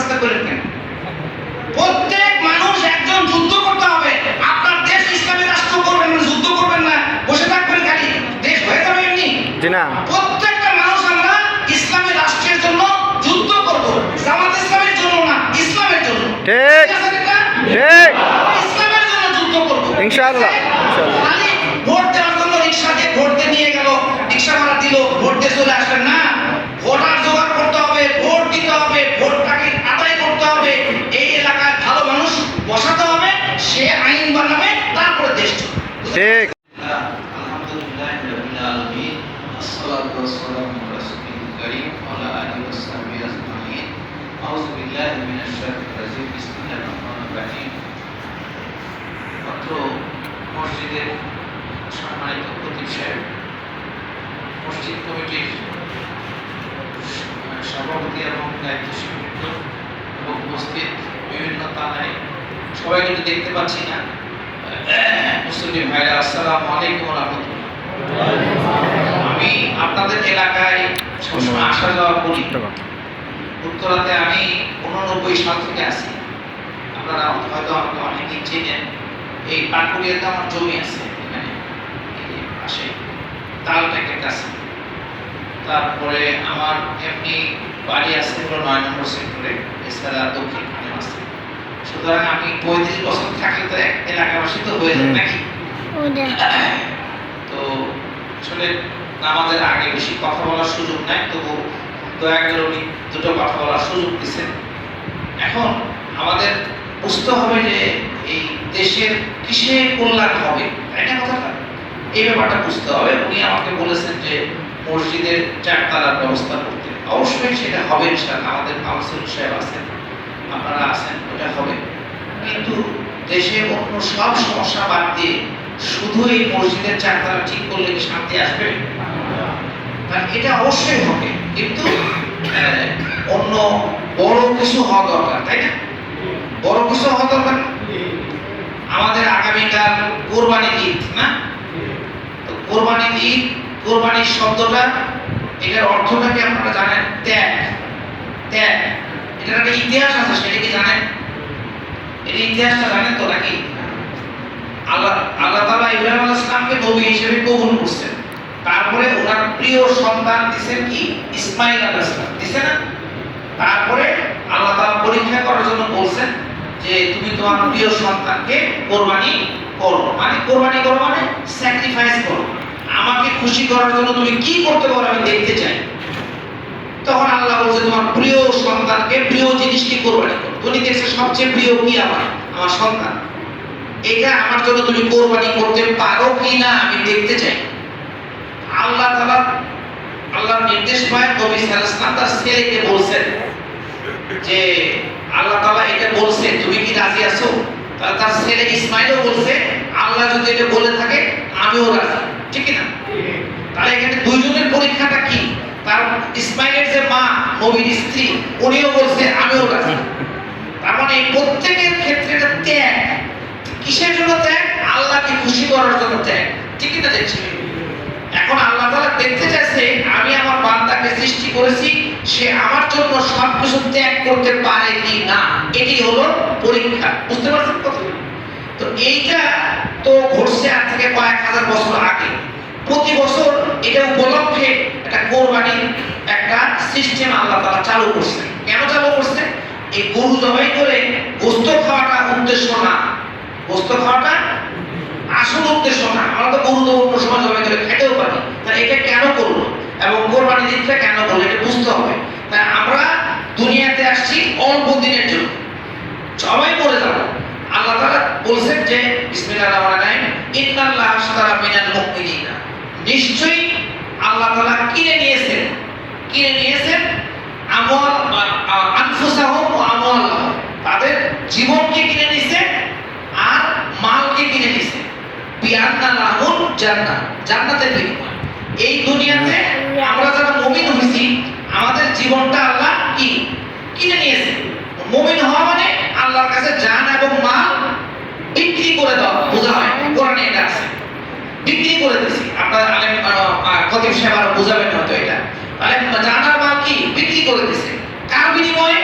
আস্তে করেন কেন? প্রত্যেক মানুষ একজন যুদ্ধ করতে হবে। আপনার দেশ ইসলামী রাষ্ট্র করবেন না, যুদ্ধ করবেন না, বসে থাকবেন খালি, দেশ হয়ে যাবে এমনি? জি না। প্রত্যেকটা মানুষ আমরা ইসলামী রাষ্ট্রের জন্য যুদ্ধ করব, জামাত ইসলামের জন্য না, ইসলামের জন্য। ঠিক ঠিক ইসলামের জন্য যুদ্ধ করব ইনশাআল্লাহ। খালি ভোট দেওয়ার জন্য রিক্সা দিয়ে ভোট দিয়ে নিয়ে গেল, রিক্সা ভাড়া দিল, ভোট দিয়ে চলে আসবেন না। ভোটার জোগাড় করতে হবে, ভোট দিতে হবে, ভোটটাকে আদায় করতে হবে, এই এলাকায় ভালো মানুষ বসাতে হবে, সে আইন বানাবে, তারপরে দেশ চলবে। ঠিক। আলহামদুলিল্লাহ রাব্বিল আলামিন, আসসালাতু ওয়াসসালামু আলা রাসূলিল কারীম ওয়া আলা আলিহি ওয়া সাহবিহি আজমাইন। আউযু বিল্লাহি মিনাশ শাইতানির রাজীম। বিসমিল্লাহির রহমানির রহিম। মাত্র মসজিদের সম্মানিত খতিব সাহেব, মসজিদ কমিটির সভাপতি এবং দায়িত্বশীল বৃন্দ এবং উপস্থিত বিভিন্ন থানায় সবাই কিন্তু দেখতে পাচ্ছি না, মুসলিম ভাইরা, আসসালামু আলাইকুম ওয়া রাহমাতুল্লাহ। আমি আপনাদের এলাকায় সবসময় আসা যাওয়া করি। উত্তরাতে আমি 89 সাল থেকে আছি। আপনারা হয়তো আমাকে অনেকেই চেনেন। এই পাটকুড়িয়াতে আমার জমি আছে, এখানে এই পাশে তালটাকের কাছে। তারপরে আমার এমনি বাড়ি আছে হলো 9 নম্বর সেক্টরে, এছাড়া দক্ষিণ খানে আছে। সুতরাং আমি 35 বছর থাকলে তো এক এলাকাবাসী তো হয়ে যায় নাকি? তো আসলে আমাদের আগে বেশি কথা বলার সুযোগ নাই, তবু দয়া করে উনি দুটো কথা বলার সুযোগ দিচ্ছেন। এখন আমাদের বুঝতে হবে যে এই দেশের কিসে কল্যাণ হবে, তাই না কথাটা? এই ব্যাপারটা বুঝতে হবে। উনি আমাকে বলেছেন যে মসজিদের 4 তলার ব্যবস্থা করতে, অবশ্যই সেটা হবে ইনশাআল্লাহ। আমাদের কাউন্সিল সাহেব আছেন, আপনারা আছেন, ওটা হবে। কিন্তু দেশের অন্য সব সমস্যা বাদ দিয়ে শুধু এই মসজিদের 4 তলা ঠিক করলে কি শান্তি আসবে? এটা অবশ্যই হবে, কিন্তু অন্য বড় কিছু হওয়া দরকার, তাই না? বড় কিছু হওয়া দরকার। আমাদের আগামীকাল কোরবানি ঈদ না? তো কোরবানি ঈদ, কোরবানির শব্দটা, এটার অর্থটা কি আপনারা জানেন? ত্যাগ। ত্যাগ, এটার একটা ইতিহাস আছে, সেটা কি জানেন? এর ইতিহাসটা জানেন তো নাকি? আল্লাহ তাআলা ইব্রাহিম আলাইহিস সালামকে নবী হিসেবে কবুল করছেন। তারপরে ওনার প্রিয় সন্তান দিয়েছেন কি? ইসমাঈল আলাইহিস সালাম দিয়েছেন না? তারপরে আল্লাহ তাআলা পরীক্ষা করার জন্য বলছেন যে তুমি তোমার প্রিয় সন্তানকে কোরবানি করো। মানে কোরবানি করো মানে স্যাক্রিফাইস করো। আমাকে খুশি করার জন্য তুমি কি করতে পারো আমি দেখতে চাই। তখন আল্লাহ বলছে তোমার প্রিয় সন্তানকে, প্রিয় জিনিসকে কোরবানি করো। দুনিয়ার সবচেয়ে প্রিয় কি? আমার সন্তান। এটা আমার জন্য তুমি কোরবানি করতে পারো কি না আমি দেখতে চাই। আল্লাহ তাআলা আল্লাহর নির্দেশ পায় নবী সাল্লাল্লাহু আলাইহি ওয়াসাল্লাম তার ছেলেকে বলছেন যে আল্লাহ তাআলা এটা বলছে, তুমি কি রাজি আছো? তাহলে তার ছেলে ইসমাঈলও বলছে আল্লাহ যদি এটা বলে থাকে আমিও রাজি, ঠিক কি না? তাহলে এখানে দুইজনের পরীক্ষাটা কি? তার ইসমাঈলের যে মা, নবীর স্ত্রী, উনিও বলছে আমিও রাজি। তার মানে প্রত্যেকের ক্ষেত্রে এটা ত্যাগ। কিসের জন্য ত্যাগ? আল্লাহকে খুশি করার জন্য ত্যাগ, ঠিক কি না? দেখছি এখন আল্লাহ তাআলা দেখতে চাইছে আমি আমার বান্দাকে সৃষ্টি করেছি, সে আমার জন্য সবকিছু ত্যাগ করতে পারে কি না। এটি হলো পরীক্ষা। বুঝতে পারছেন কথা? তো এইটা তো ঘটছে আজ থেকে কয়েক হাজার বছর আগে। প্রতি বছর এটা উপলক্ষে একটা কোরবানির একটা সিস্টেম আল্লাহ তাআলা চালু করছেন। কেন চালু করছেন? এই গরু জবাই করে গোশত খাওয়াটা উদ্দেশ্য না। গোশত খাওয়াটা আসল উদ্দেশ্য না। আমরা তো গরু তো অন্য সময় জবাই করে খেতেও পারি। তাহলে এটা কেন করলো এবং কোরবানি ঈদটা কেন করলো এটা বুঝতে হবে। তাই আমরা দুনিয়াতে আসছি অল্প দিনের জন্য, সবাই মরে যাবো। আল্লাহ তাআলা বলছেন যে বিসমিল্লাহির রহমানির রহিম, ইন্নাল্লাহা আশতারা মিনাল মুমিনিনা, নিশ্চয়ই আল্লাহ তাআলা কিনে নিয়েছেন আমওয়াল আনফুসাহুম ওয়া আমওয়ালাহুম, তাদের জীবনকে কিনে নিয়েছে আর মালকে কিনে নিয়েছে। বিআন্না লাহুল জান্নাহ, জান্নাতের বিনিময়। এই দুনিয়াতে আমরা যারা মুমিন হইছি আমাদের জীবনটা আল্লাহ কি কিনে নিয়েছে। মুমিন হওয়া মানে আল্লাহর কাছে জান এবং মাল বিক্রি করে দেওয়া, বোঝা হয় কোরআনে এটা আছে, বিক্রি করে দিয়েছি। আপনার আলেম খতিব সাহেব আরো বুঝাবেন হয়তো এটা। তাহলে জান আর মাল কি বিক্রি করে দিয়েছে, কার বিনিময়ে?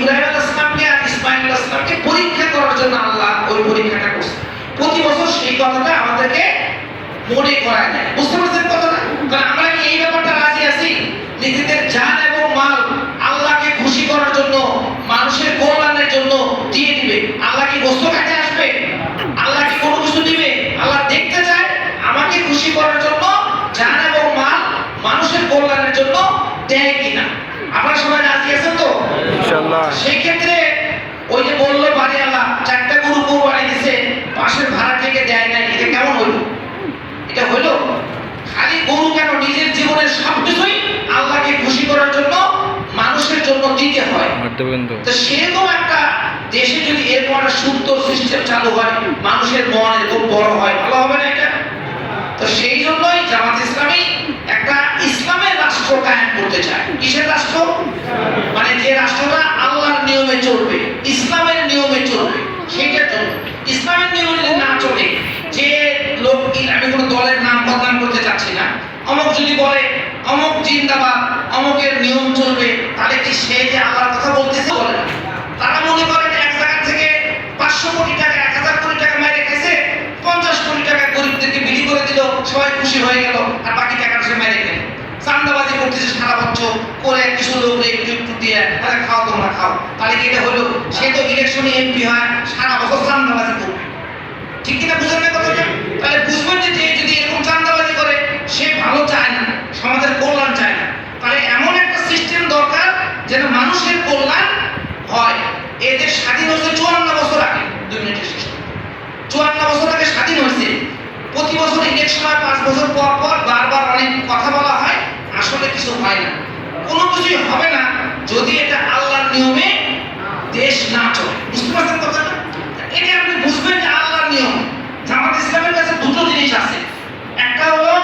ইব্রাহিম আলাইহিস সালামকে আর ইসমাঈল আলাইহিস সালামকে পরীক্ষা করার জন্য আল্লাহ ওই পরীক্ষাটা করছে। প্রতি বছর সেই কথাটা আমাদেরকে মনে করায় দেয়। বুঝতে পারছেন কথাটা? কারণ আমরা কি এই ব্যাপারটা রাজি আছি নিজেদের জান এবং মাল আল্লাহকে খুশি করার জন্য, মানুষের কল্যাণের জন্য দিয়ে দিবে? আল্লাহ কি বস্তু কাটে আসবে? আল্লাহ কি কোনো কিছু দিবে? আল্লাহ দেখতে চায় আমাকে খুশি করার জন্য জান এবং মাল মানুষের কল্যাণের জন্য দেয় কিনা। আপনারা সবাই রাজি আছেন তো? ইনশাআল্লাহ। সেই ক্ষেত্রে ওই যে বললো বাড়ি আল্লাহ 4টা গরু কোরবানি দিছে, পাশের ভাড়া থেকে দেয় নাই, এটা কেমন হইল? এটা হইল? খালি গরু কেন, নিজের জীবনের সবকিছুই আল্লাহকে খুশি করার জন্য মানুষের জন্য দিতে হয়। তো সেরকম একটা দেশে যদি এরকম একটা সুন্দর সিস্টেম চালু হয়, মানুষের মন এরকম বড় হয়, ভালো হবে না এটা? তো সেই জন্যই জামাত ইসলামী একটা ইসলামের রাষ্ট্র কায়েম করতে চায়। কিসের রাষ্ট্র? মানে যে রাষ্ট্রটা আল্লাহর নিয়মে চলবে, ইসলামের নিয়মে চলবে, সেইটার জন্য। ইসলামের নিয়মে যদি না চলে, যে লোক, আমি কোনো দলের নাম বদনাম করতে চাচ্ছি না, অমুক যদি বলে অমুক জিন্দাবাদ, অমুকের নিয়ম চলবে, তাহলে কি সে যে আল্লাহর কথা বলতেছে? বলে না। তারা মনে করেন এক জায়গা থেকে 500 কোটি টাকা, 1000 কোটি টাকা মেরে খাইছে, 50 কোটি টাকা গরিবদেরকে বিলি করে দিল, সবাই খুশি হয়ে গেল, আর বাকি টাকাটা সে মেরে গেল। চান্দাবাজি করতেছে সারা বছর করে, কিছু লোক একটু একটু দিয়ে তাহলে খাও, তোমরা খাও, তাহলে কি এটা হলো? সে তো ইলেকশনে এমপি হয়, সারা বছর চান্দাবাজি করবে, ঠিক কিনা? বুঝেন না কথাটা? তাহলে বুঝবেন যে যদি এরকম চান্দাবাজি করে, সে ভালো চায় না, সমাজের কল্যাণ চায় না। তাহলে এমন একটা সিস্টেম দরকার যেন মানুষের কল্যাণ হয়। এদের স্বাধীন হয়েছে 54 বছর আগে। 2 মিনিটের শেষ। 54 বছর আগে স্বাধীন হয়েছে। প্রতি বছর ইলেকশন হয়, 5 বছর পর পর বারবার অনেক কথা বলা হয়, আসলে কিছু হয় না। কোনো কিছুই হবে না যদি এটা আল্লাহর নিয়মে দেশ না চলে। বুঝতে পারছেন কথাটা? এটা আপনি বুঝবেন যে আল্লাহর নিয়ম। জামাত ইসলামের কাছে দুটো জিনিস আছে। একটা হলো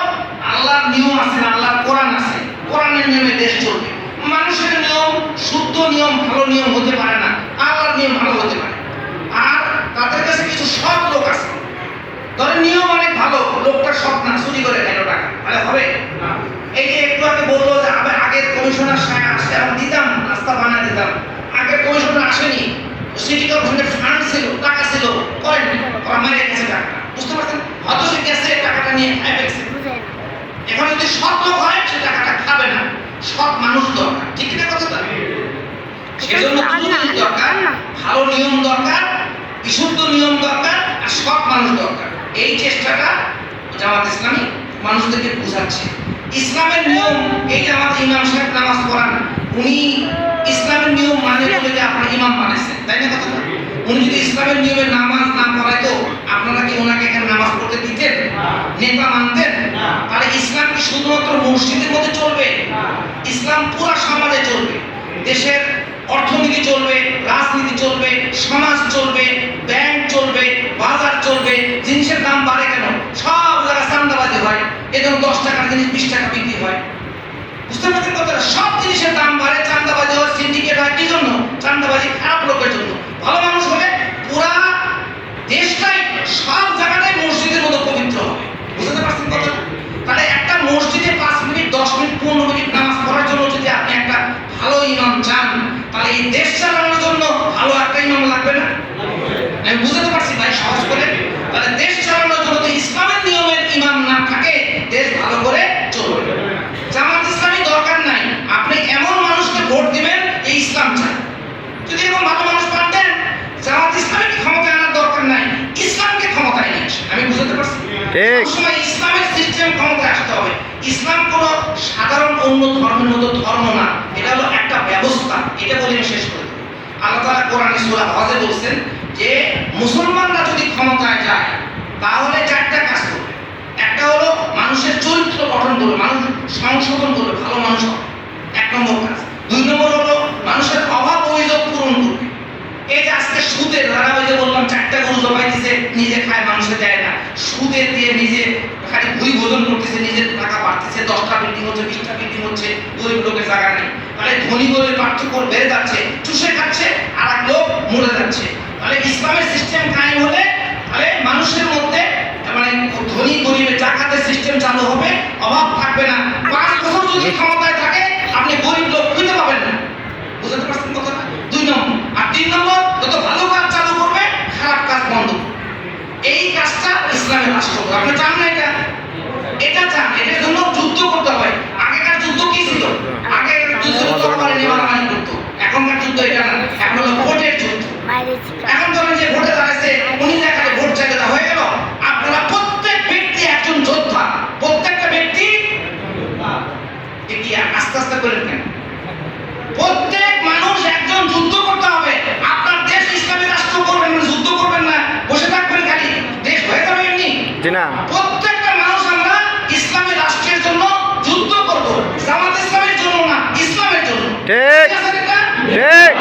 আল্লাহর নিয়ম আছে, আল্লাহর কোরআন আছে, কোরআনের নিয়মে দেশ চলবে। মানুষের নিয়ম, শুদ্ধ নিয়ম, ভালো নিয়ম হতে পারে না, আল্লাহর নিয়ম ভালো হতে পারে। আর তাদের কাছে কিছু সৎ লোক আছে, ধরেন নিয়ম অনেক ভালো, লোকটা সৎ না, চুরি করে খাইলো টাকা, তাহলে হবে না। এই যে একটু আগে বললো যে আগের কমিশনার সাহেব আসলে আমি দিতাম, রাস্তা বানিয়ে দিতাম, আগের কমিশনার আসেনি, সিটি কর্পোরেশনের ফান্ড ছিল, টাকা ছিল, করেননি, ওরা মেরে গেছে টাকাটা। বুঝতে পারছেন? হয়তো সে গেছে টাকাটা নিয়ে খাই ফেলছে। এখন যদি সৎ লোক হয়, সে টাকাটা খাবে না। সৎ মানুষ দরকার, ঠিক না কথাটা? সেজন্য দুটো দরকার, ভালো নিয়ম দরকার, বিশুদ্ধ নিয়ম দরকার, আর সৎ মানুষ দরকার। এই চেষ্টাটা জামাত ইসলামী মানুষদেরকে বোঝাচ্ছে। ইসলামের নিয়ম, এই যে আমাদের ইমাম সাহেব নামাজ পড়ান, উনি ইসলামের নিয়ম মানে বলে যে আপনার ইমাম মানেছেন, তাই না কথা? উনি যদি ইসলামের নিয়মে নামাজ না পড়াইতো, আপনারা কি ওনাকে এখানে নামাজ পড়তে দিতেন? নেতা মানতেন? তাহলে ইসলাম কি শুধুমাত্র মসজিদের মধ্যে চলবে? ইসলাম পুরো সমাজে চলবে। দেশের অর্থনীতি চলবে, রাজনীতি চলবে, সমাজ চলবে, ব্যাংক চলবে, বাজার চলবে। জিনিসের দাম বাড়ে কেন? সব জায়গায় চাঁদাবাজি হয়, এজন্য 10 টাকার জিনিস 20 টাকা বিক্রি হয়। বুঝতে পারছেন কথাটা? সব জিনিসের দাম বাড়ে, চাঁদাবাজি হয়, সিন্ডিকেট হয়। কি জন্য? চাঁদাবাজি খারাপ লোকের জন্য। ভালো মানুষ হলে পুরা দেশটাই, সব জায়গাটাই মসজিদের মতো পবিত্র হবে। বুঝতে পারছেন কথাটা? তাহলে একটা মসজিদে 5 মিনিট, 10 মিনিট, 15 মিনিট নামাজ পড়ার জন্য যদি আপনি একটা ভালো ইমাম চান, তাহলে এই দেশ চালানোর জন্য ভালো একটা ইমাম লাগবে না? আমি বুঝতে পারছি ভাই, সহজ করে? তাহলে দেশ চালানোর জন্য যদি ইসলামের নিয়মের ইমাম না থাকে, দেশ ভালো করে চলবে না। জামাত ইসলামী দরকার নাই, আপনি এমন মানুষকে ভোট দিবেন এই ইসলাম চায়। যদি এরকম ভালো মানুষ পান দেন, জামাত ইসলামীকে ক্ষমতায় আনার দরকার নাই, ইসলামকে ক্ষমতায় নিয়ে আসেন। আমি বুঝতে পারছি? ঠিক। সময় ইসলামের সিস্টেম ক্ষমতায় আসতে হবে। ইসলাম কোন সাধারণ অন্য ধর্মের মতো ধর্ম না, এটা হলো একটা ব্যবস্থা। এটা বলে আমি শেষ করে দেব। আল্লাহ তাআলা কোরআনে সূরা হজে বলছেন যে মুসলমানরা যদি ক্ষমতায় যায়, তাহলে 4টা কাজ করবে। একটা হলো মানুষের চরিত্র গঠন করবে, মানুষ সংশোধন করবে, ভালো মানুষ হবে, 1 নম্বর কাজ। 2 নম্বর হলো মানুষের অভাব অভিযোগ পূরণ করবে। এই যে আজকে সুদের, যারা ওই যে বললাম 4টা গরু জবাই দিছে, নিজে খায়, মানুষে দেয় না, সুদের দিয়ে নিজে খালি ভুরি ভোজন করতেছে, নিজের টাকা বাড়তেছে, 10টা বিল্ডিং হচ্ছে, 20টা বিল্ডিং হচ্ছে, গরিব লোকের জায়গা নেই। তাহলে ধনী গরিবের পার্থক্য বেড়ে যাচ্ছে, চুষে খাচ্ছে, আর এক লোক মরে যাচ্ছে। তাহলে ইসলামের সিস্টেম কায়েম হলে, তাহলে মানুষের মধ্যে মানে ধনী গরিবের জাকাতের সিস্টেম চালু হবে, অভাব থাকবে না। 5 বছর যদি ক্ষমতায় থাকে, আপনি গরিব লোক খুঁজে পাবেন না। বুঝতে পারছেন কথাটা? 2 নম্বর এখন ধরেন যে ভোটে দাঁড়াইছে উনি এলাকায় ভোট চাইলে তা হয়ে গেল। আপনারা প্রত্যেক ব্যক্তি একজন যোদ্ধা, প্রত্যেকটা ব্যক্তি কি আস্তে আস্তে করেন কেন? প্রত্যেক মানুষ একজন যুদ্ধ করতে হবে। আপনার দেশ ইসলামী রাষ্ট্র করবেন না, যুদ্ধ করবেন না, বসে থাকবেন খালি, দেশ হয়ে যাবে এমনি? জি না। প্রত্যেকটা মানুষ আমরা ইসলামী রাষ্ট্রের জন্য যুদ্ধ করব, জামাত ইসলামের জন্য না, ইসলামের জন্য। ঠিক ঠিক আছে এটা? ঠিক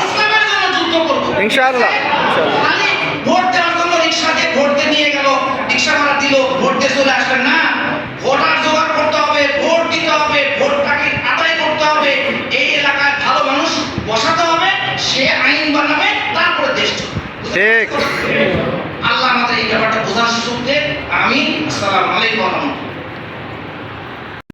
ইসলামের জন্য যুদ্ধ করব ইনশাআল্লাহ, ইনশাআল্লাহ। খালি ভোট দেওয়ার জন্য রিক্সা দিয়ে ভোট দিয়ে নিয়ে গেল, রিক্সা ভাড়া দিল, ভোট দিয়ে চলে আসবেন না। ভোটার জোগাড় করতে হবে, ভোট দিতে হবে, ভোটটাকে আদায় করতে হবে, এই এলাকায় ভালো মানুষ বসাতে হবে, সে আইন বানাবে, তারপরে দেশ চলবে। ঠিক। আল্লাহ আমাদের এই ব্যাপারটা বোঝার সুযোগ দেন। আমিন। আসসালামু আলাইকুম ওয়া রাহমাতুল্লাহ।